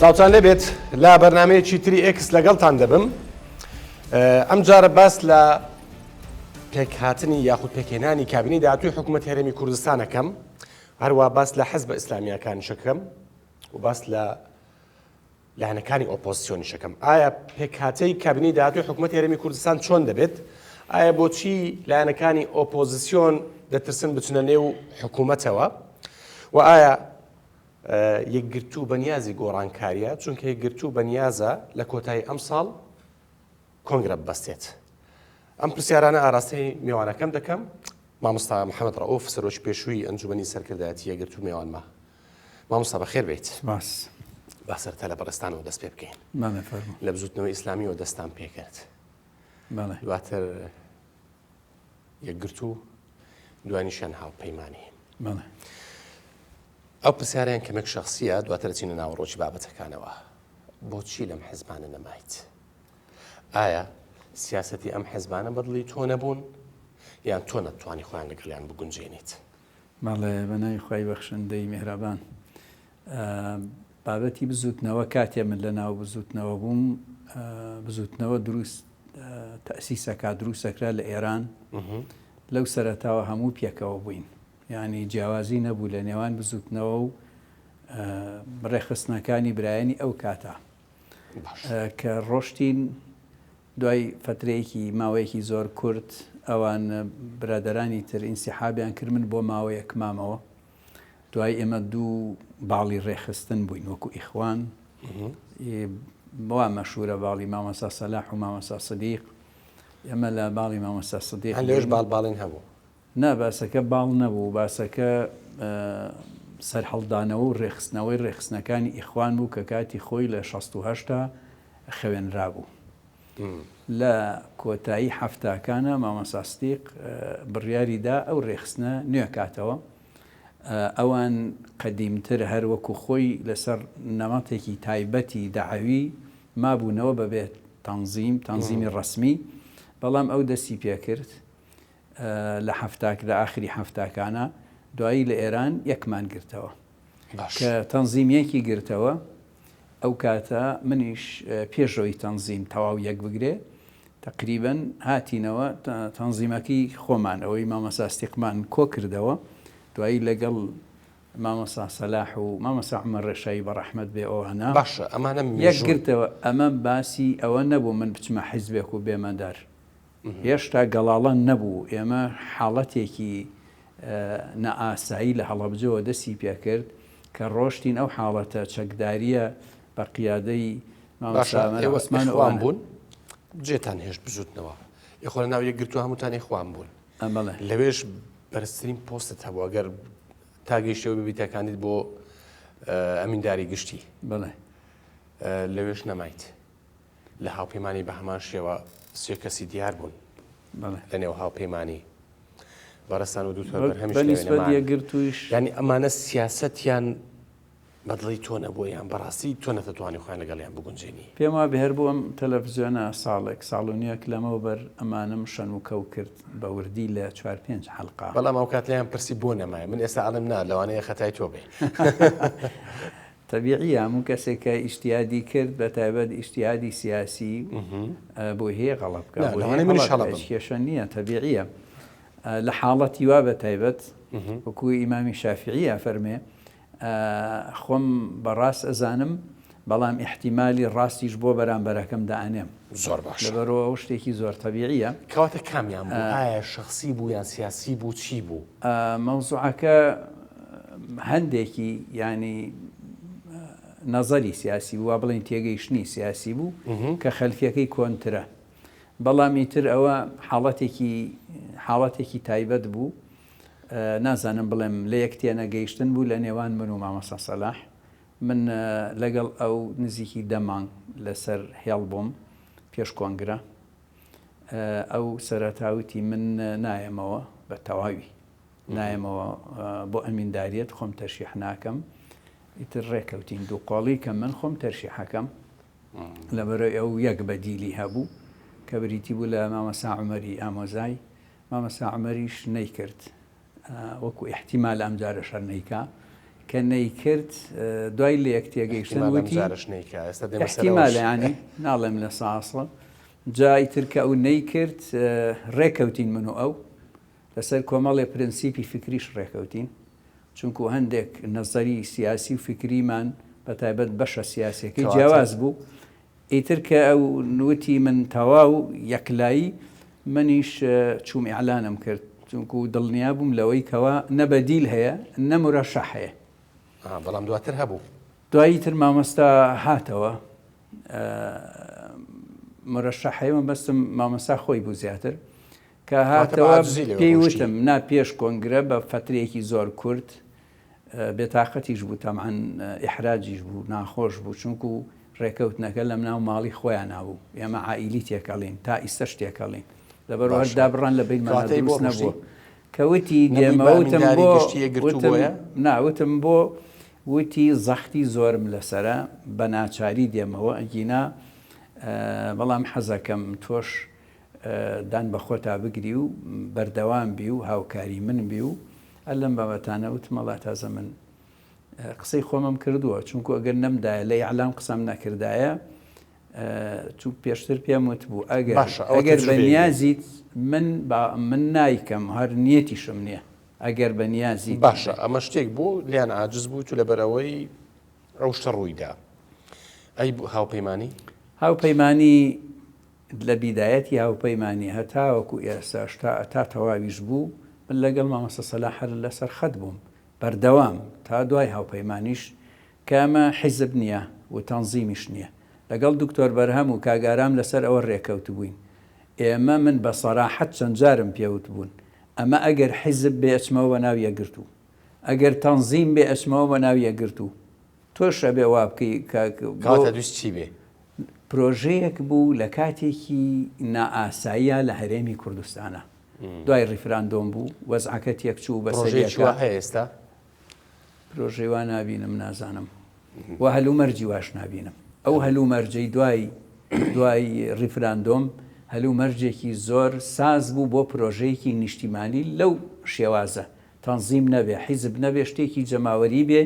ساوتان لێبێت لا بەرنامەیەکی تری ئێکس لەگەڵتان دەبم. ئەم جارە باس لە پێکهاتنی یاخود پێکهێنانی کابینەی داهاتووی حکوومەت هەرێمی کوردستان دەکەم، هەروە باس لە حەزبە ئیسلامیەکانی شەکەم و باس لە لایەنەکانی ئۆپۆزیسیۆنی شەکەم. ئایا پێکهاتەی کابینەی داهاتووی حکوومەت هەرێمی کوردستان چۆن دەبێت؟ ئایا بۆچی لایەنەکانی ئۆپۆزیسیۆن دەترسن بچنە نێو حکوومەتەوە؟ و ئایا یەکگرتوو بەنیازی گۆڕانکاریە، چونکە یەکگرتوو بەنیازە لە کۆتایی ئەم ساڵ کۆنگرە ببەستێت. ئەم پرسیارانە ئاراستەی میوانەکەم دەکەم. مامۆستا محەممەد ڕەئوف سەرۆکی پێشووی ئەنجومەنی سەرکردایەتی یەکگرتوو میوانمە. مامۆستا بەخێر بێیت. با سەرەتا لە بەڕێستانەوە دەست پێ بکەین. لە بزوتنەوەی ئیسلامیەوە دەستان پێکرد. دواتر یەکگرتوو دوانیشان هاوپەیمانی. ئەو پرسیاریان کەمێک شەخسیە، دواتر دەچینە ناوەڕۆکی بابەتەکانەوە. بۆچی لەم حیزبانە نەمایت؟ ئایا سیاسەتی ئەم حیزبانە بەدڵی تۆ نەبوون یان تۆ نەتوانی خۆیان لەگەڵیان بگونجێنیت؟ ماڵێ بەناوی خوای بەخشندەی میهرەبان، بابەتی بزوتنەوە کاتێ من لە ناو بزوتنەوە بووم، بزوتنەوە دروست تەسیسەکە دروستەکرا لە ئێران. لەو سەرەتاوە هەموو پێکەوە بووین، یعنی جیاوازی نەبوو لە نێوان بزوتنەوە و ڕێخستنەکانی برایەنی ئەو کاتە کە ڕۆشتین. دوای فترەیەکی ماوەیەکی زۆر کورت ئەوان برادەرانی تر ئینسیحابیان کرد من بۆ ماوەیەک مامەوە. دوای ئێمە دوو باڵی ڕێخستن بووین وەکو ئیخوان، بۆ مەشهورە باڵی مامۆستا سەلاح و مامۆستا سەدیق. ئێمە لە باڵی مامۆستا سەدیق لێش باڵین هەبوو. نا باسەکە باڵ نەبوو، باسەکە سەرهەڵدانەوە و ڕێخستنەوەی ڕێخستنەکانی ئیخوان بوو کە کاتی خۆی لە 68 خوێنرا بوو. لە کۆتایی هەفتاکانە مامۆستا سەدیق بڕیاریدا ئەو ڕێخستنە نوێ کاتەوە. ئەوان قەدیمتر هەر وەکو خۆی لەسەر نەمەتێکی تایبەتی داعەوی مابوونەوە بەبێت تەنزیمی ڕەسمی، بەڵام ئەو دەستی پێکرد لە لە ئاخری هەفتاکانە. دوایی لە ئێران یەکمان گرتەوە کە تەنزیمیەکی گرتەوە. ئەو کاتە منیش پێشەوەی تەنزیم تەواو یەک بگرێ تقریبەن هاتینەوە تەنزیمەکەی خۆمان ئەوەی مامۆستا سەدیقمان کۆ کردەوە. دوایی لەگەڵ مامۆستا سەلاح و مامۆستا عومەر ڕێشایی بەڕەحمەت بێ ئەوانە باشە ئەمانە یەک گرتەوە. ئەمە باسی ئەوە نەبوو من بچمە حیزبێک و بێمەدار، هێشتا گەڵاڵان نەبوو. ئێمە حاڵەتێکی نەئاسایی لە هەڵەبجەوە دەستی پێکرد کە ڕۆشتین ئەو حاڵەتە چەکداریە بە قیادەی مامۆستا عوسمان بوون. جێتان هێشت بزوتنەوە یخۆ لە ناو یەکگرتووە هەمووتان ئیخوان بوون. لەوێش بەرزترین پۆستت هەبوو ئەگەر تا گەیشتەوە ببیتەکانیت بۆ ئەمینداری گشتی. لەوێش نەمایت. لە هاوپەیمانی بە هەمان شێوە سێ کەسی دیار بوون لە نێو هاوپەیمانی بەڕێستان و دووتە بەرهەمیشتویش. ینی ئەمانە سیاسەتیان بەدڵی تۆ نەبووە یان بەڕاستی تۆ نەتەتوانی خۆیان لەگەڵیان بگونجێنی؟ پێم وا بهێر بووم تەلەڤیزیۆنە ساڵ و نیەک لەمەوە بەر ئەمانم شەن و کەو کرد بە وردی لە 4-5 حەڵقا. بەڵام ئەو کات لەیان پرسی بۆ نەمایە. من ئێستا ئەڵێم نا لەوانەیە خەتای تۆ بێ. تەبیعیە هەموو کەسێکە ئیشتیادی کرد بە تایبەت ئیشتیادی سیاسی بۆ هەیە غەڵەب بکات، کێشە نییە، تەبیعیە. لە حاڵەتی وا بە تایبەت وەکو ئیمامی شافعیە فەرمێ خۆم بەڕاست ئەزانم بەڵام ئیحتیمالی ڕاستیش بۆ بەرامبەرەکەم دائەنێم. زۆر باش. لەبەرەوە ئەو شتێکی زۆر تەبیعیە. کەواتە کامیان بوو؟ ئایا شەخسی بوو یان سیاسی بوو؟ چی بوو؟ مەوزوعەکە هەندێکی ینی نەزەری سیاسی بوو، بڵێن تێگەیشتنی سیاسی بوو کە خەلفیەکەی کۆنترە. بەڵامی تر ئەوە حاڵەتێکی تایبەت بوو. نازانم بڵێم لە یەک تێنەگەیشتن بوو لە نێوان من و مامۆستا سەلاح. من لەگەڵ ئەو نزیکی دەمانگ لەسەر هێڵ بووم پێش کۆنگرە. ئەو سەرەتاوتی من نایەمەوە بە تەواوی نایەمەوە بۆ ئەمینداریەت، خۆم تەرشیح ناکەم. ئیتر ڕێکەوتین دوو قۆڵی کە من خۆم تەرشیحەکەم لەبەرەوەی ئەو یەک بەدیلی هەبوو کە بریتی بوو لە مامۆستا عومەری ئامۆزای. مامۆستا عومەریش نەیکرد وەکو احتیمال ئەم جارە شەر نەیکا کە نەیکرد دوای لە یەک تێگەیشتن وتی احتیمالە ینی ناڵێم لە ساسڵە جای ترکە ئەو نەیکرد ڕێکەوتین من و ئەو لەسەر کۆمەڵێ پرەنسیپی فکریش ڕێکەوتین چونکو هەندێک نەزەری سیاسی و فکریمان بە تایبەت بەشە سیاسەکەی جیاواز بوو ئیتر کە ئەو نوتی من تەواو یەکلایی منیش چووم ئیعلانم کرد چونکو دڵنیا بووم لەوەی کەوا نەبەدیل هەیە نەمورەشەح هەیە بەڵام دواتر هەبوو دوایی تر مامۆستا هاتەوە مرەشەحەیە بەستم مامۆستا خۆی بوو زیاتر کە هاتەوە پێی وتم نا پێش کۆنگرە بە فترەیەکی زۆر کورت بێتاقەتیش بوو تەمعەن ئیحراجیش بوو ناخۆش بوو چونکو ڕێکەوتنەکە لەم ناو ماڵی خۆیان نابوو ئێمە عائیلی تێکەڵین تا ئیسەش تێکەڵین لەبەرەوە هەردا بڕان لە بینمانە دروست نەبووە کەوتی دێمەوە وتم بۆ ناوتم بۆ وتی زەختی زۆرم لەسرە بە ناچاری دێمەوە ئەگینا بەڵام حەزەکەم تۆش دان بە خۆتا بگری و بەردەوام بی و هاوکاری من بی و ئەلم بابەتانە وتمەڵا تازە من قسەی خۆمم کردووە چونکو ئەگەر نەمدایە لە ئیعلام قسەم نەکردایە چوو پێشتر پێم وت بوو ئەگەر بە نیازیت من نایکەم هەر نیەتیشم نییە ئەگەر بە نیازی باشە ئەمە شتێک بوو لیان عاجز بوو تو لەبەرەوەی ئەو شتە ڕوویدا ئەی هاوپەیمانی هاوپەیمانی لە بیدایەتی هاوپەیمانی هەتاوەکو ئێستا تا تەواویش بوو من لەگەڵ مامۆستا سەلاح لەسەر خەت بووم بەردەوام تا دوای هاوپەیمانیش کامە حیزب نییە و تەنزیمیش نییە لەگەڵ دکتۆر بەرهەم و کاگارام لەسەر ئەوە ڕێکەوت بووین ئێمە من بە سەراحەت چەند جارم پێوت بوون ئەمە ئەگەر حیزب بێ ئەچمەوە بە ناو یەکگرتوو ئەگەر تەنزیم بێ ئەچمەوە بە ناو یەکگرتوو تۆش ئەبێ وا بکەی کاتە دوست چی بێ پرۆژەیەک بوو لە کاتێکی نائاساییە لە هەرێمی کوردستانە دوای ڕیفراندۆم بوو وەزعەکە تێکچوو بە سەریەکە هەیە ئێستا پرۆژەی وا نابینم نازانم و هەلومەرجی واش نابینم ئەو هەلومەرجەی دوای ڕیفراندۆم هەلومەرجێکی زۆر ساز بوو بۆ پرۆژەیەکی نیشتیمانی لەو شێوازە تەنزیم نەبێ حیزب نەبێ شتێکی جەماوەری بێ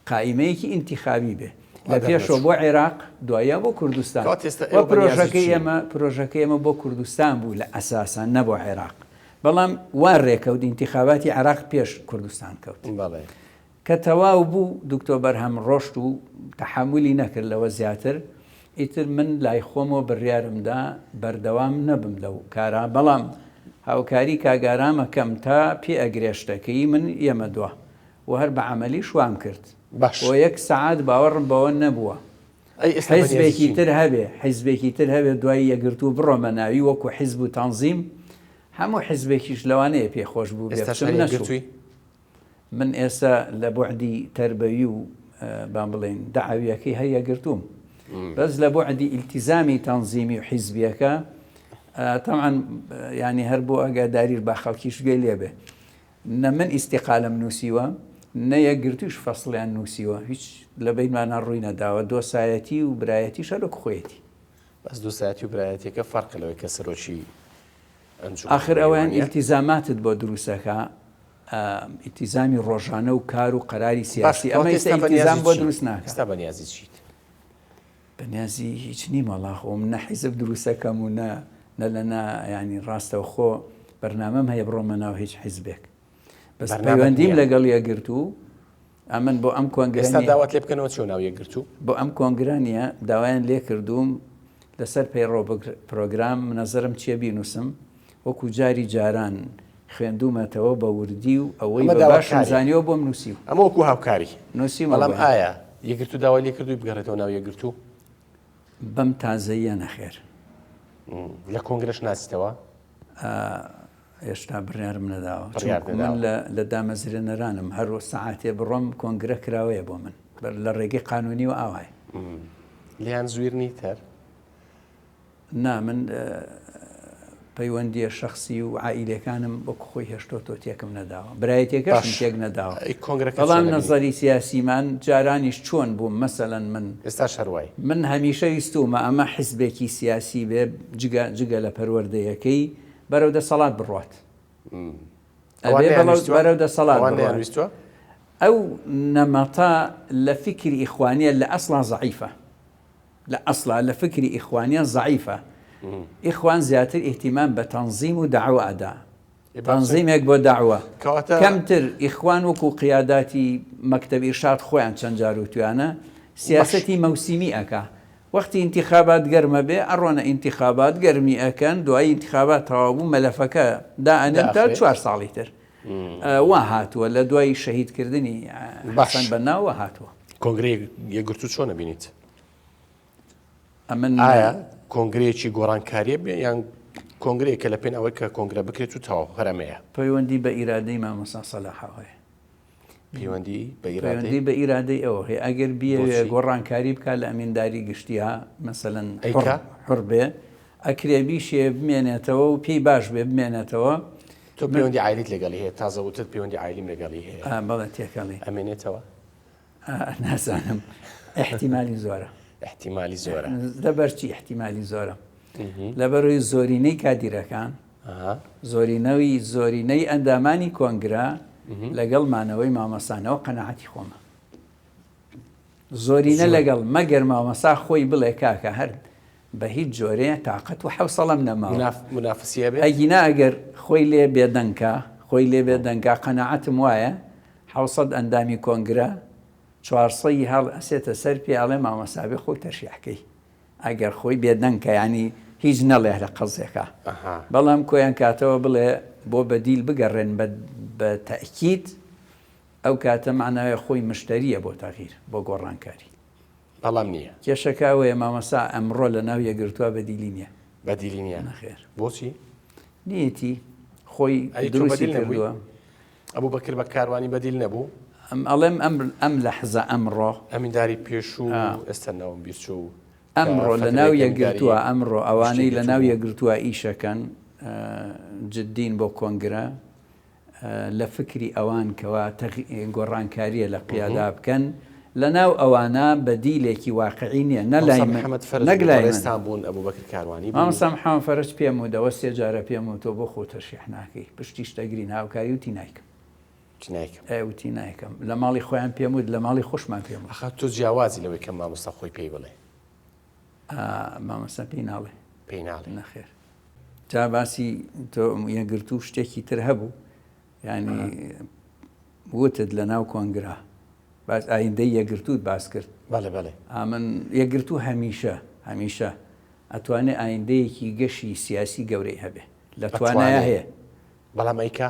قائیمەیەکی ئینتیخابی بێ لە پێشەوە بۆ عێراق دوایە بۆ کوردستان پرۆژەکەی ئێمە بۆ کوردستان بوو لە ئەساسان نەبۆ عێراق بەڵام وان ڕێکەوت ئینتیخاباتی عێراق پێش کوردستان کەوت کە تەواو بوو دکتۆر بەرهەم ڕۆشت و تەحمولی نەکرد لەوە زیاتر ئیتر من لای خۆمەوە بڕیارمدا بەردەوام نەبم لەو کارا بەڵام هاوکاری کاگارامەکەم تا پێ ئەگرێشتەکەی من ئێمە دووە و هەر بە عەمەلی شوام کرد بۆ یەک سەعات باوەڕم بەوە نەبووە حیزبێکی تر هەبێ دوای یەکگرتوو بڕۆمە ناوی وەکو حیزب و تەنزیم هەموو حیزبێکیش لەوانەیە پێخۆش بوو نەچووی من ئێستا لە بوعدی تەربەوی و بام بڵێن دەعاویەکەی هەیە گرتووم بەس لە بوعدی ئیلتیزامی تەنزیمی و حیزبیەکە تەمعەن ینی هەر بۆ ئاگاداری با خەڵکیش گوێ لێبێ نە من ئیستیقالەم نووسیوە نە یەکگرتووش فەسڵیان نووسیوە هیچ لە بینمانە ڕووی نەداوە دۆسایەتی و برایەتی شەرک خۆیەتی بەس دۆسایەتی و برایەتێکە فەرق لەوەی کە سەرۆکی ئاخر ئەویان ئیلتیزاماتت بۆ دروستەکە ئیلتیزامی ڕۆژانە و کار و قەراری سیاسی ئەمە ئێستا ئیلتیزام بۆ دروست ناکە ئێستا بەنیازی چیت بەنیازی هیچ نیم وەڵا خۆم نە حیزب دروستەکەم و نە لەنا ینی ڕاستەوە خۆ بەرنامەم هەیە بڕۆمە ناو هیچ حیزبێک بەس پەیوەندیم لەگەڵ یەکگرتوو ئەمن بۆ ئەم کۆنگرێستا داوات لێ بکەنەوە چۆن ناو یەکگرتوو بۆ ئەم کۆنگرانیە داوایان لێ کردووم لەسەر پەیڕۆ پرۆگرام نەزەرم چیە بینوسم وەکو جاری جاران خوێندومەتەوە بە وردی و ئەوەی باشم زانیەوە بۆم نووسی و ئەمە وەکو هاوکاری نووسیم بەڵام ئایا یەکگرتوو داوای لێ کردووی بگەڕێتەوە ناو یەکگرتوو بەم تازەیە نەخێر لە کۆنگرەش ناسیتەوە هێشتا بڕیارم نەداوە من لە دامەزرێنەرانم هەروە سەعاتێ بڕۆم کۆنگرە کراوەیە بۆ من لە ڕێگەی قانونی و ئاوای لیان زوێرنی تەر نا من پەیوەندیە شەخسی و عائیلەکانم وەکو خۆی هێشتۆ تۆ تێکم نەداوە برایەتێکەشم تێک نەداوە بەڵام نەزەری سیاسیمان جارانیش چۆن بووم مەسەلەن من ئێستا شەروای من هەمیشە ویستومە ئەمە حیزبێکی سیاسی بێ جگە لە پەروەردەیەکەی بەرەو دەسەڵات بڕوات بەرەو دەسەڵات أو نمطا لفكر إخوانية لأصلا ضعيفة، لأصلا لفكر إخوانية ضعيفة. إخوان زياتر اهتمام بتنظيم ودعوة أداء، تنظيم يكبو دعوة كم تر إخوان وكو قياداتي مكتب إرشاد خوان چنجارو توانا سياستي موسمي أكا وقت انتخابات قرم بي أرونا انتخابات قرمي أكن دواي انتخابات توابو ملفكا دا أنمتا 4 ساڵی تر وهاتوا ولا دواي شهيد كردني حسن بنا وهاتوا کۆنگرەیەک یەکگرتووت چۆن نبینیت؟ أمن ئایا کۆنگرەیەکی گۆڕانکاریە بێ یان کۆنگرەیەک کە لە پێن ئەوەی کە کۆنگرە بکرێت و تەواو هەرەمەیە؟ پەیوەندی بە ئیرادەی مامۆستا سەلاح هەیە، پەیوەندی بە پەیوەندی بە ئیرادەی ئەوە هەیە. ئەگەر بیەوێ گۆڕانکاری بکات لە ئەمینداری گشتیها مەسەلەن حڕ بێ ئەکرێ شێ بمێنێتەوە و پێی باش بێ بمێنێتەوە. تۆ پەیوەندی عایلیت لەگەڵی هەیە؟ تازەوتت پەیوەندی عایلیم لەگەڵی هەیە؟ بەڵێ تێکەڵی ئەمێنێتەوە؟ نازانم، احتیمالی زۆرە. احتیمالی زۆرە. لەبەرچی احتیمالی زۆرە؟ لەبەرەوەی زۆرینەی کادیرەکان، زۆرینەی ئەندامانی کۆنگرە لەگەڵ مانەوەی مامەسانەوە قەنەعەتی خۆمە. زۆرینە لەگەڵ مەگەر مامەسا خۆی بڵێ کاکە هەر بە هیچ جۆرەیە تااقەت و حەوسەڵەم نەماوە منافسیە بێ ئەگینا ئەگەر خۆی لێ بێدەنگا قەنەعەتم وایە 700 ئەندامی کۆنگرە 400 هەڵ ئەسێتە سەر پیاڵێ مامەسابێ خۆی تەرشیحکەی ئەگەر خۆی بێدەنگکە ینی هیچ نەڵێ لە قەزێکە. بەڵام کۆیان کاتەوە بڵێ بۆ بەدیل بگەڕێن بە تەئکید ئەو کاتە معناوی خۆی مشتریە بۆ تەغیر بۆ گۆڕانکاری. بەڵام نییە کێشەکەوەیە مامەسا ئەمڕۆ لە ناو یەکگرتووە بەدیلی نییە. بەدیلی نییە؟ نەخێر. بۆچی؟ نیەتی خۆی دروستی کردووە. ئەبوو بەکر بە کاروانی بەدیل نەبوو؟ ئەڵێم ئەم لە حەزە ئەمڕۆ ئەمینداری پێش و ئێستانەوەم بیست و ئەمڕۆ لە ناو یەکگرتووە ئەمڕۆ ئەوانەی لە ناو یەکگرتووە ئیشەکەن جددین بۆ کۆنگرە لە فکری ئەوان کەوا گۆڕانکاریە لە قیادا بکەن لە ناو ئەوانە بەدیلێکی واقعی نییە نەلای نەگلایستان بوون ئەبوو بەکر کاروانی مامۆستا محەممەد فەرج پێم و دەوە 3 جارە پێم و تۆ بۆ خۆ تەرشیح ناکەی پشتی شتەگرین هاوکاری وتی نایکەم وتی نایکەم لە ماڵی خۆیان پێم وت لە ماڵی خۆشمان پێم ئەخە تۆ جیاوازی لەوەی کە مامۆستا خۆی پێی بڵێ مامۆستا پێی ناڵێ پێی ناڵێ نەخێر جا باسی تۆ یەکگرتوو شتێکی تر هەبوو ینی وتت لە ناو کۆنگرا باس ئایندەی یەکگرتووت باس کرد. بەڵێ من یەکگرتوو هەمیشە ئەتوانێت ئایندەیەکی گەشی سیاسی گەورەی هەبێ لە توانایە هەیە. بەڵام ئەیکا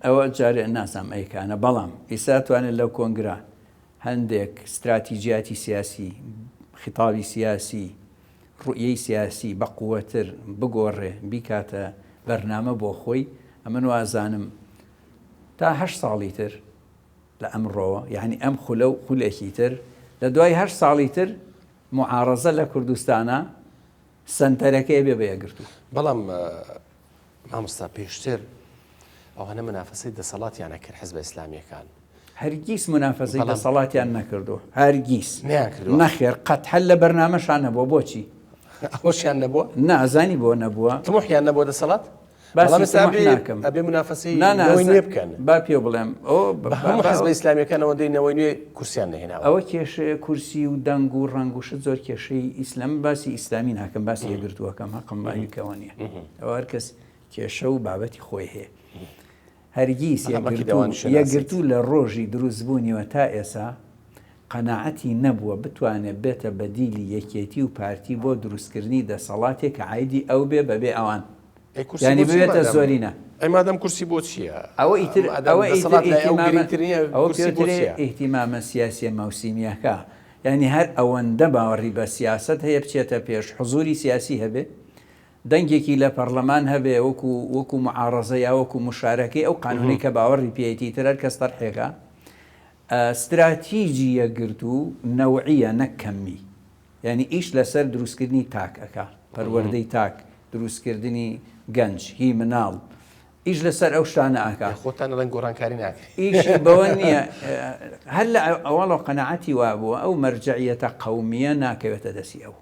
ئەوە جارێ ناسام ئەیکانە بەڵام ئێستا توانێت لەو کۆنگرا هەندێک استراتیژیاتی سیاسی خیتابی سیاسی ڕوئیەی سیاسی بە قووەتر بگۆڕێ بیکاتە بەرنامە بۆ خۆی. ئەمن وازانم تا 8 ساڵی تر لە ئەمڕۆوە یعنی ئەم خولە و خولێکی تر لە دوای 8 ساڵی تر معارەزە لە کوردستانە سنتەرەکەی بێ بە یەکگرتوو. بەڵام مامۆستا پێشتر ئەوانە منافەسەی دەسەڵاتیان نەکرد حیزبە ئیسلامیەکان هەرگیز منافەسەی دەسەڵاتیان نەکردو هەرگیز نەکردو. نەخێر قەت هەل لە بەرنامەشان نەبووە. بۆچی؟ ئەوەشیان نەبووە؟ نازانی بۆ نەبووە. تموحیان نەبووە دەسەڵات؟ ناکەم ئەبێ منافەسەی نەوەی نوێ بکەن. با پێ بڵێم هەموو حیزبە ئیسلامیەکانەوە دەی نەوەی نوێ کورسیان نەهێناوە. ئەوە کێشەیە کورسی و دەنگ و ڕنگ و شت زۆر کێشەی ئیسلام باسی ئیسلامی ناکەم باسی یەکگرتووەکەم هەقم باریکەوە نییە. ئەوە هەر کەس کێشە و بابەتی خۆی هەیە. هەرگیز یەکگرتوو لە ڕۆژی دروستبوونیوە تا ئێسا قەناعەتی نەبووە بتوانێت بێتە بەدیلی یەکێتی و پارتی بۆ دروستکردنی دەسەڵاتێک کە عایدی ئەو بێ بەبێ ئەوان ینی بێتە زۆرینە. ئەمادەم کورسی بۆ چییە؟ ئەوە ئیهتیمامە سیاسی مەوسیمیەکە ینی هەر ئەوەندە باوەڕی بە سیاست هەیە بچێتە پێش حزوری سیاسی هەبێ دەنگێکی لە پەرلەمان هەبێ وەکو معارەزە یا وەکو مشارەکەی ئەو قانونی کە باوەڕی پێیەتی تر هەر کەس تەرحێکە. استراتیژی یەکگرتوو نەوعیە نەکەمی ینی ئیش لەسەر دروستکردنی تاکەکە پەروەردەی تاک دروستکردنی گەنج هی مناڵ ئیش لەسەر ئەو شتانە ئاکا. خۆتان لەن گۆڕانکاری ناکرێت ئیشی بەوە نییە. هەر لە ئەوڵە قەنەعەتی وابووە ئەو مەرجعیەتە قەومیە ناکەوێتە دەستی ئەو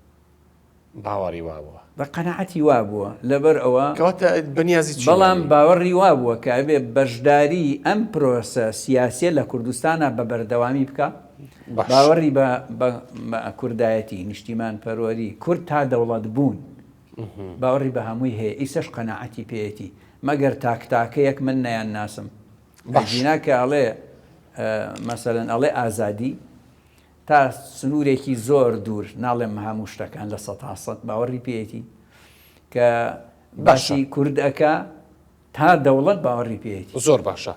باوەڕی وابووە. بە قەنەعەتی وابووە لەبەر ئەوە کەواتە بەنیازی چی بەڵام باوەڕی وابووە کە ئەبێ بەشداری ئەم پرۆسە سیاسیە لە کوردستانە بە بەردەوامی بکە باش. باوەڕی بە کوردایەتی نیشتیمان پەروەری کورد تا دەوڵەت بوون باوەڕی بە هەمووی هەیە ئیسەش قەنەعەتی پێیەتی مەگەر تاکتاکەیەک من نەیان ناسم بەژینا کە ئەڵێ مەسەلەن ئەڵێ ئازادی تا سنوورێکی زۆر دوور ناڵێم هەموو شتەکان لە ١٠٠ باوەڕی پێیەتی کە باسی کوردەکە تا دەوڵەت باوەڕی پێیەتی زۆر باشە.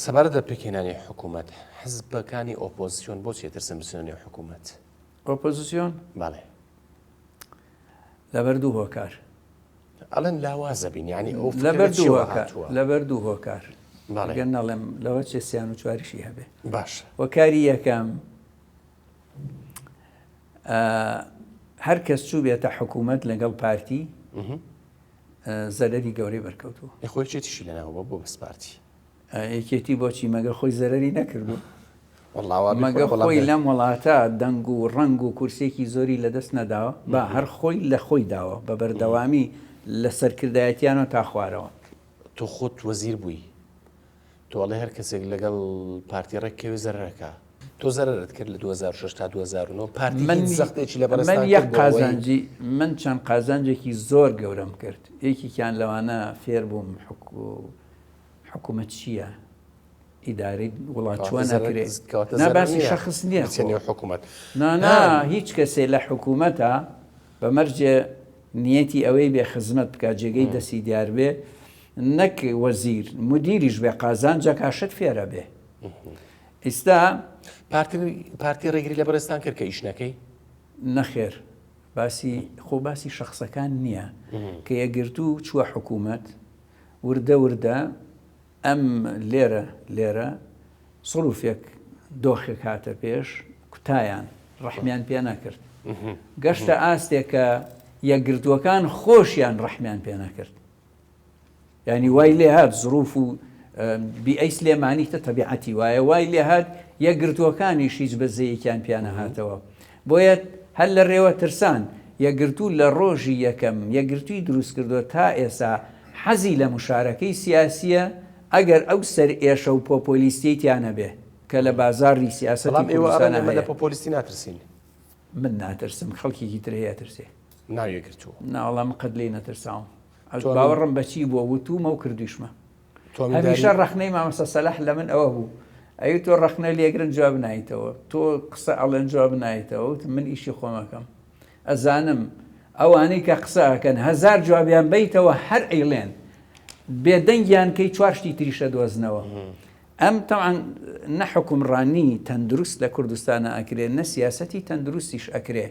سەبارەت بە پێکهێنانی حکوومەت حزبەکانی ئۆپۆزیسیۆن بۆچی ترسن بچنە نێو حکوومەت؟ ئۆپۆزیسیۆن بەڵێ لەبەر دوو هۆکار ئەڵێن لاوازە بین یعنی ئەو لەبەر دوو هۆکار گەن نەڵێم لەوە چێ سیان و چواریشی هەبێ باش. هۆکاری یەکەم هەر کەس چوو بێتە حکوومەت لەگەڵ پارتی زەرەری گەورەی بەرکەوتووە خۆی چێتیشی لەناوە بۆ بەسپارتی یەکێتی بۆچی مەگە خۆی زەرەری نەکردو مەگە خۆی لەم وڵاتە دەنگ و ڕنگ و کورسێکی زۆری لەدەست نەداوە با هەر خۆی لە خۆی داوە بە بەردەوامی لە سەرکردایەتیانەوە تا خوارەوە. تۆ خۆت وەزیر بووی تۆڵێ هەر کەسێک لەگەڵ پارتی ڕێککەوێ زەرەکە تۆ زەرت کرد لە 2006 تا 2009 پارتی زەختێکی لە بەرزستان من یەک قازانجی من چەند قازانجێکی زۆر گەورەم کرد یەکێکیان لەوانە فێر بووم حکوومەت چییە ئیداری وڵات چۆن نەکرێت ناباسی شەخص نییە حکوومەت نانا هیچ کەسێ لە حکوومەتە بەمەرجێ نیەتی ئەوەی بێ خزمەت بکە جێگەی دەستی دیار بێ نەک وەزیر مدیریش بێ قازانجە کاشت فێرە بێ. ئێستا پارتی ڕێگری لە بەرزستان کرد کە ئیشنەکەی نەخێر باسی شخصەکان نییە کە یەگرتو چووە حکوومەت وردە ئەم لێرە سڵوفێک دۆخێک هاتە پێش کوتایان ڕەحمیان پێ نەکرد گەشتە ئاستێکە یەکگرتووەکان خۆشیان ڕەحمیان پێ نەکرد یعنی وای لێ هات زروف و بیئەی سلێمانیتە تەبیعەتی وایە وای لێ هات یەکگرتووەکانیش هیچ بەزەیەکیان پیانە هاتەوە بۆیە هەر لە ڕێوە ترسان یەکگرتوو لە ڕۆژی یەکەم یەکگرتووی دروست کردووە تا ئێسا حەزی لە مشارەکەی سیاسیە ئەگەر ئەو سەر ئێشە و پۆپۆلیستیتیانە بێ کە لە بازاری سیاسەتی کوردستانە لە پۆپۆلیستی ناترسین من ناترسم خەڵکیی تر هەیە ترسێ ناویەگرتووە ناوەڵام قەت لێ نەترساوم باوەڕم بەچی بووە وتومە و کردیشمە هەمیشە ڕەخنەی مامەسە سەلاح لە من ئەوە بوو ئەی تۆ ڕەخنە لێگرن جواب نایتەوە تۆ قسە ئەڵێن جواب نایتەوە من ئیشی خۆمەکەم ئەزانم ئەوانەی کە قسەکەن 1000 جوابیان بیتەوە هەر ئەیڵێن بێدەنگیان کەی چوارشتی تریشە دۆزنەوە ئەم تەعاان نەحکومڕانی تەندروست لە کوردستانە ئەکرێ نە سیاسەتی تەندروستیش ئەکرێ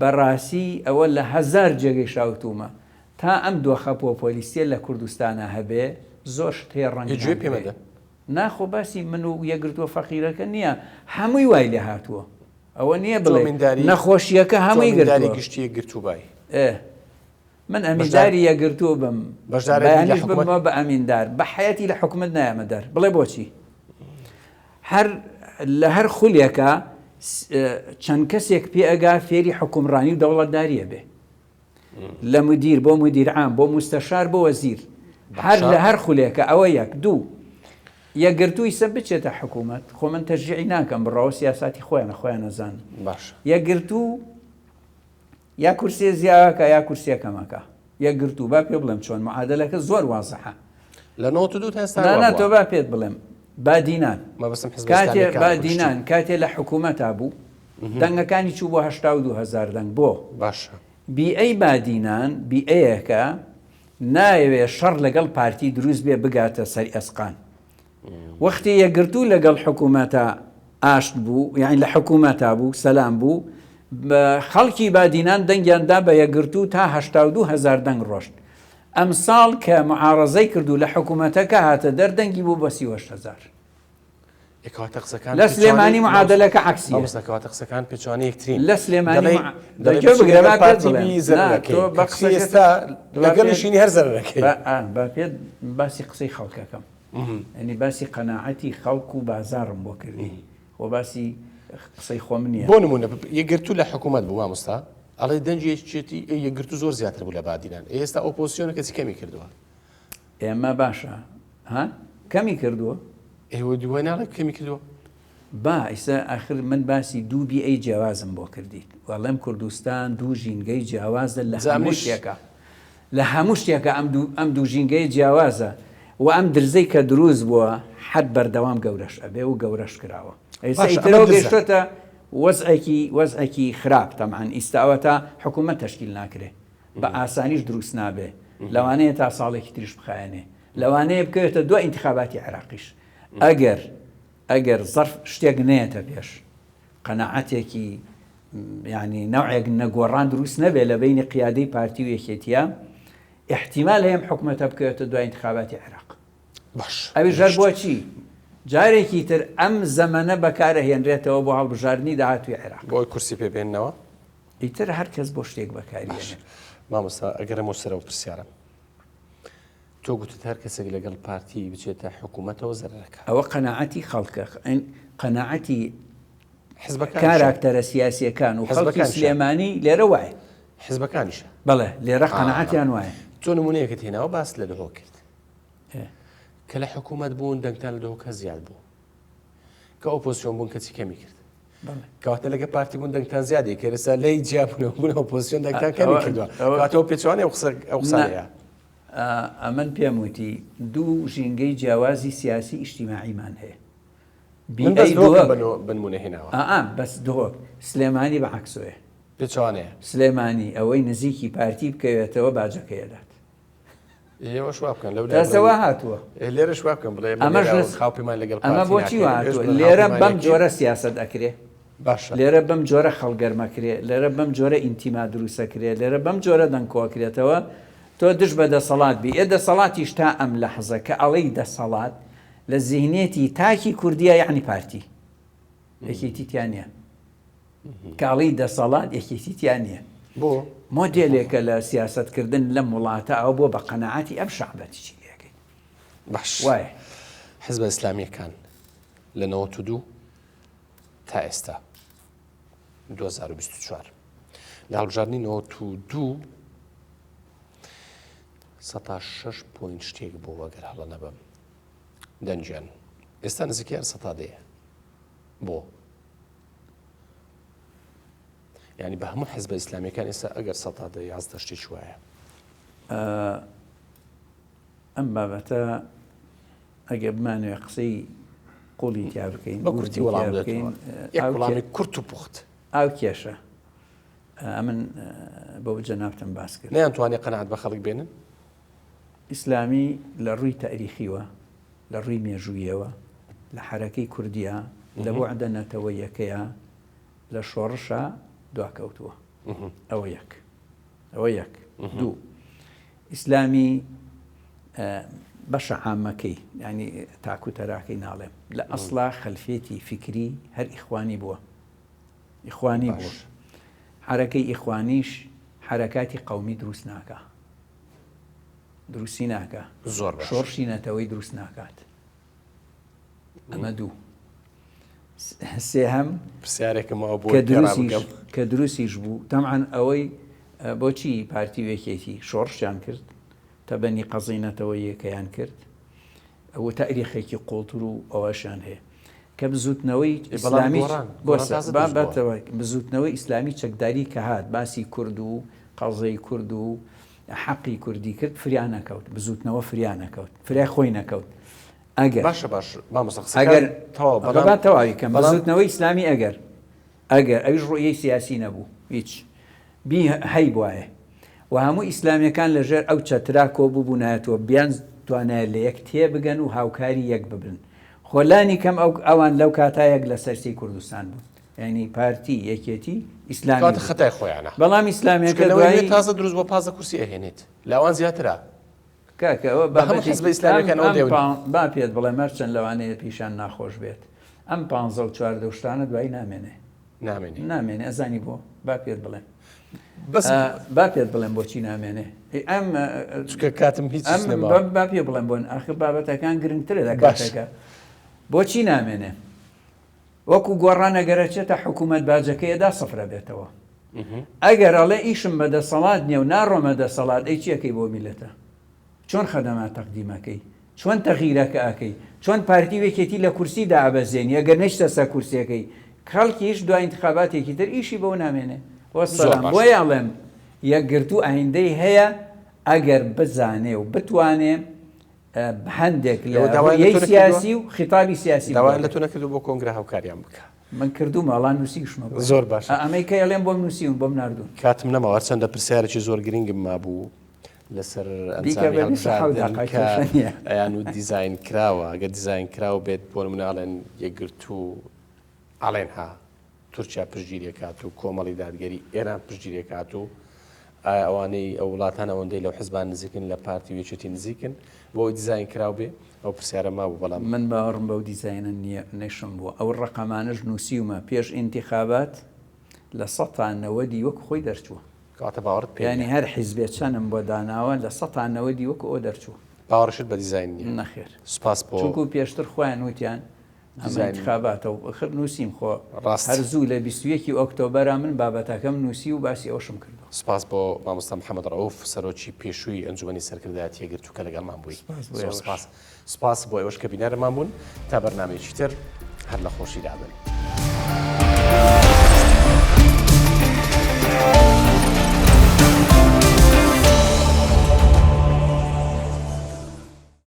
بەڕاستی ئەوە لە 1000 جێگەی شاوتومە تا ئەم دۆخە پۆپۆلیستیە لە کوردستانە هەبێ زۆر شتێ ڕەنگێ پێمەدە ناخۆ باسی من و یەکگرتووە فەقیرەکە نییە هەمووی وای لێ هاتووە ئەوە نییە بڵێ نەخۆشیەکە هەمووی گشتی گرتوبای من ئەمینداری یەکگرتووە بم بەیانیش بمەوە بە ئەمیندار بە حەیەتی لە حکومت نایەمە دەر بڵێ بۆچی لە هەر خولێکە چەند کەسێک پێ ئەگا فێری حکومڕانی و دەوڵەتداریە بێ لە مدیر بۆ مدیر عام بۆ مستەشار بۆ وەزیر هەر لە هەر خولێکە ئەوە یەک دوو یەکگرتووی سە بچێتە حکوومەت خۆ من تەرجیعی ناکەم بڕەوە سیاساتی خۆیان نەزان یەکگرتوو یا کورسێ زیاکە یا کورسێکەمەکە یەکگرتوو با پێ بڵێم چۆن معادلەکە زۆر وازەحە لە 92 تا تۆ با پێت بڵێم بادینان کاتێ لە حکوومەتا بوو دەنگەکانی چوو بۆ 82,000 دەنگ بۆ باشە بیئەی بادینان بیئەیەکە نایەوێ شەڕ لەگەڵ پارتی دروست بێ بگاتە سەر ئەسقان وەختی یەکگرتوو لەگەڵ حکوومەتە ئاشت بوو یعنی لە حکوومەتا بوو سەلام بوو خەڵکی بادینان دەنگیاندا بە یەکگرتوو تا 82,000 دەنگ ڕۆشت ئەم ساڵ کە معارەزەی کردو لە حکوومەتەکە هاتە دەردەنگی بوو بە 38,000 لە سلێمانی معادلەکە عکسیە قسەکان پێچوانی یەکترین لە سلێمانی لەگەڵشینی هەر زەرەکەی با پێت باسی قسەی خەڵکەکەم ئەنی باسی قەناعەتی خەڵک و بازارم بۆ کردی خۆ باسی قسەی خۆم نییە بۆ نمونە یەکگرتوو لە حکوومەت بوو مامۆستا ئەڵێ دەنجێکی یەکگرتو زۆر زیاتر بوو لە بادینان ئێستا ئۆپۆزیسیۆنە کەسی کەمی کردووە ئێمە باشە کەمی کردووە ئێوە دوای ناڵێ کەمی کردووە با ئیسا ئاخر من باسی دوو بی ئەی جیاوازم بۆ کردیت وەڵێم کوردستان دوو ژینگەی جیاوازە لە هەموو شتێکە لە هەموو شتێکە ئەم دوو ژینگەی جیاوازە و ئەم درزەی کە دروست بووە حەد بەردەوام گەورەش ئەبێ و گەورەش کراوە ئێستا ئیترەوە گەیشتۆتە وەزعێکی خراپ تەمان ئیستاوە تا حکوومەت تەشکیل ناکرێ بە ئاسانیش دروست نابێ لەوانەیە تا ساڵێکی تریش بخایەنێ لەوانەیە بکەوێتە دو ئینتیخاباتی عێراقیش ئەگەر زەرف شتێک نەیەتە پێش قەنەعەتێکی ینی نەوعێک نەگۆڕان دروست نەبێ لە بینی قیادەی پارتی و یەکێتیە احتیمال هەیە حکوومەتە بکەوێتە دوای ئینتیخاباتی عێراق باش ئەوی ژەر بۆچی جارێکی تر ئەم زەمەنە بەکارەهێنرێتەوە بۆ هەڵبژاردننی داهاتوی عێراق بۆی کورسی پێبێننەوە ئیتر هەر کەس بۆ شتێک بەکارێنێ مامۆستا ئەگەرمەوە سەرەوە پرسیارم تۆ گوتت هەر کەسێک لەگەڵ پارتی بچێتە حکوومەتەوە زەرەکە ئەوە قەنەعەتی خەڵکە قەنەعەتی حزبەکان کاراکتەرە سیاسیەکان و خەڵکی سلێمانی لێرە وایە حزبەکانیشە بەڵێ لێرە قەنەعەتیان وایە تۆ نمونەیەکت هێناوە باس لە دهۆ کرد کە لە حکوومەت بوون دەنگتان لە دهۆکە زیاد بوو کە ئۆپۆزیسیۆن بوون کەچی کەمی کرد کەواتە لەگە پارتی بوون دەنگتان زیادی کە ئێستا لەی جیابوونەوە بوون ئۆپۆزیسیۆن دەنگتان کەمی کردووە کاتەوە پێچوانێ ئەو قسانەیە ئەمن پێم وتی دوو ژینگەی جیاوازی سیاسی ئیجتیماعیمان هەیە بنمونە هێناوە بەس دۆک سلێمانی بە عەکسۆیە پێچوانەیە سلێمانی ئەوەی نزیکی پارتی بکەوێتەوە باجەکەیەدات ئێوە شوا بکەن لەو دەسەوە هاتووە لێرە شوا بکەن بڵێ خاوپەیمان لەگەڵ ئەمە بۆچی هاتووە لێرە بەم جۆرە سیاست ئەکرێ باشە لێرە بەم جۆرە خەڵگەرمەکرێ لێرە بەم جۆرە ئینتیما دروستەکرێ لێرە بەم جۆرە دەنگکۆکرێتەوە تۆ دش بە دەسەڵات بی دەسەڵاتیش تا ئەم لەحزە کە ئەڵەی دەسەڵات لە زیهنێتی تاکی کوردیە یعنی پارتی یەکێتیتیان نیە کاڵی دەسەڵات یەکێتیتیان نییە بۆ مۆدێلێکە لە سیاستکردن لەم وڵاتە ئەو بۆ بە قەنەعەتی ئەم شعبەتی چیەکەی باش وایە حزبە ئیسلامیەکان لە 92 تا ئێستا 2024 لە هەڵبژاردننی 92 16 پوینت شتێک بۆ وەگەر هەڵە نەبم دەنجیان ئێستا نزیکی هەر سەتادەیە بۆ ینی بە هەموو حزبە ئیسلامیەکان ئێستا ئەگەر سەتادە 11 شتێک وایە ئەم بابەتە ئەگە بمانوێ قسەی قوڵی تیا بکەین بە کورتی وەڵام وڵامی کورت و پوخت ئاو کێشە ئەمن بۆ جەنابتم باس کرد نەیانتوانێت قەنەعەت بە خەڵک بێنن ئیسلامی لە ڕووی تاریخیوە لە ڕووی مێژوویەوە لە حرەکەی کوردیە لە بۆ عدەنەتەوە یەکەیە لە شۆڕشە دواکەوتووە ئەوە یەک دوو ئیسلامی بەشە عامەکەی ینی تاکو تەراکەی ناڵێم لە ئەسڵا خەلفێتی فکری هەر ئیخوانی بووە حرەکەی ئیخوانیش حرەکاتی قەومی دروست ناکە دروستی ناکە زۆر شۆڕشی نەتەوەی دروست ناکات ئەمە دوو سێهەم پرسیارێکمەوە بۆ کە دروستیش بوو تەمعەن ئەوەی بۆچی پارتی وێکێتی شۆڕشیان کرد تەبەنی قەزینەتەوە یەکەیان کرد ئەوە تاریخێکی قوڵتر و ئەوەشان هەیە کە بزوتنەوەی ئیسلامی بزوتنەوەی ئیسلامی چەکداری کە هات باسی کورد و قەزەی کورد و حەقی کوردی کرد فریان نەکەوت بزوتنەوە فریان نەکەوت فرای خۆی نەکەوت ئەگەر باشە باش ئەگەر تەواوی کەم بزوتنەوەی ئیسلامی ئەگەر ئەویش ڕۆیەی سیاسی نەبوو هیچ هەی بواە و هەموو ئیسلامیەکان لەژێر ئەو چەترا کۆبوو بوونایەتەوە بیان توانایە لە یەک تێبگەن و هاوکاری یەک ببن خۆلانی کەم ئەوان لەو کاتایەک لە سەرسی کوردستان بوون یعنی پارتی یەکێتی ئیسلامی خەتای خۆیانە بەڵام ئیسلامیەکە تازە دروست بۆ پازە کورسی ئەهێنێت لاوان زیاترە کاکەوە حزب ئیسلامیەکانەوە با پێت بڵێ مەرچەند لەوانەیە پیشان ناخۆش بێت ئەم 15 شتانە دوایی نامێنێ ئەزانی بۆ با پێت بڵێن با پێت بڵێن بۆچی نامێنێ ئەم کاتم هیچ با پێ بڵێن بۆن ئاخر بابەتەکان گرنگترە لە کاتێکە بۆچی نامێنێ وەکو گۆڕان ئەگەرە چێتە حکوومەت باجەکەیەدا سەفرە بێتەوە ئەگەر ئەڵێ ئیشم بەدەسەڵات نییە و ناڕۆمە دەسەڵات ئەی چیەکەی بۆ میلەتە چۆن خەدەمات تەقدیمەکەی چۆن تەغیرەکە ئەکەی چۆن پارتی وێکێتی لە کورسی دابەزێنی ئەگەر نەیشتە سەر کورسیەکەی خەڵکیش دوای انتخاباتێکی تر ئیشی بۆ نامێنێ وەسەلام بۆ یاڵێم یەکگرتو ئایندەی هەیە ئەگەر بزانێ و بتوانێ هەندێک لە سیاسی و خیتابی سیاسی داوای لە تۆ نەکردو بۆ کۆنگرە هاوکاریان بکە من کردو ماڵان نووسیشمە زۆر باش ئەمریکا ئەڵێم بۆم نووسیون بۆم نردوون کاتم نەماوە چەندە پرسیارێکی زۆر گرنگم مابوو لەسەر ئەیان و دیزین کراوە ئەگە دیزین کراوە بێت بۆ مناڵێن یەکگرتو ئاڵێن ها تورکیا پشگیریەکات و کۆمەڵی دادگەری ئێران پشگیریەکات و ئەوانەی ئەو وڵاتان ئەوەندەی لەو حزبان نزیکن لە پارتی وێچێتی نزیکن بۆی دیزین کراو بێ ئەو پرسیارە مابوو بەڵام من باوەڕم بەو دیزینە نییە نەشم بووە ئەو ڕقەمانش نووسیومە پێش ئینتیخابات لە 90 وەک خۆی دەرچووە کاتە باوەڕت پێ ینی هەر حیزبێت چەندم بۆ داناوە لە 90 وەک ئەو دەرچووە باوەڕشت بە دیزین نییە نەخێر سوپاس بۆ چونکو پێشتر خۆیان وتیان ئەمە انتخاباتەوە خر نووسیم خۆ ڕاست هەرزوو لە 21 ئۆکتۆبەرە من بابەتەکەم نووسی و باسی ئەوشم کردو سپاس بۆ مامۆستا محەممەد ڕەوف سەرۆکی پێشووی ئەنجومەنی سەرکردایەتی یەکگرتووکە لەگەڵمان بووی زۆر سپاس بۆ ئێوەش کە بینەرمان بوون تا بەرنامەیەکی تر هەر لە خۆشی دابن.